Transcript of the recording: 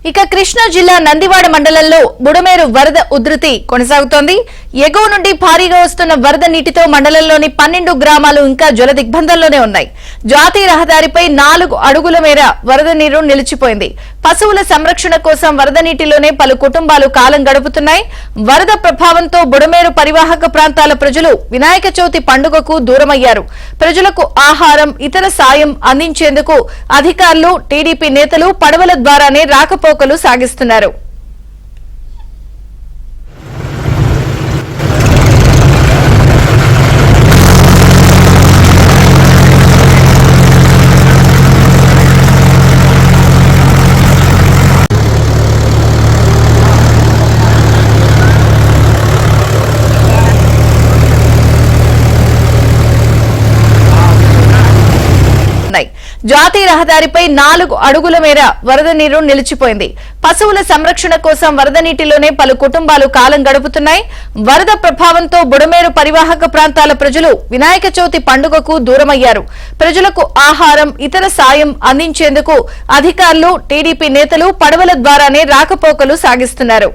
ఇక కృష్ణా జిల్లా నందివాడ మండలంలో బుడమేరు వరద ఉధృతి కొనసాగుతోంది. ఎగువ నుండి భారీగా వస్తున్న వరద నీటితో మండలంలోని 12 గ్రామాలు ఇంకా జల దిగ్బంధంలోనే ఉన్నాయి. జాతీయ రహదారిపై 4 అడుగుల మేర వరద నీరు నిలిచిపోయింది. పశువుల సంరక్షణ కోసం వరద నీటిలోనే పలు కుటుంబాలు కాలం గడుపుతున్నాయి. వరద ప్రభావంతో బుడమేరు పరివాహక ప్రాంతాల ప్రజలు వినాయక చవితి పండుగకు దూరమయ్యారు. ప్రజలకు ఆహారం, ఇతర సాయం అందించేందుకు అధికారులు, టీడీపీ నేతలు పడవల ద్వారానే రాకపోకలు సాగిస్తున్నారు. జాతీయ రహదారిపై 4 అడుగుల మేర వరద నీరు నిలిచిపోయింది. పశువుల సంరక్షణ కోసం వరద నీటిలోనే పలు కుటుంబాలు కాలం గడుపుతున్నాయి. వరద ప్రభావంతో బుడమేరు పరివాహక ప్రాంతాల ప్రజలు వినాయక చవితి పండుగకు దూరమయ్యారు. ప్రజలకు ఆహారం, ఇతర సాయం అందించేందుకు అధికారులు, టీడీపీ నేతలు పడవల ద్వారానే రాకపోకలు సాగిస్తున్నారు.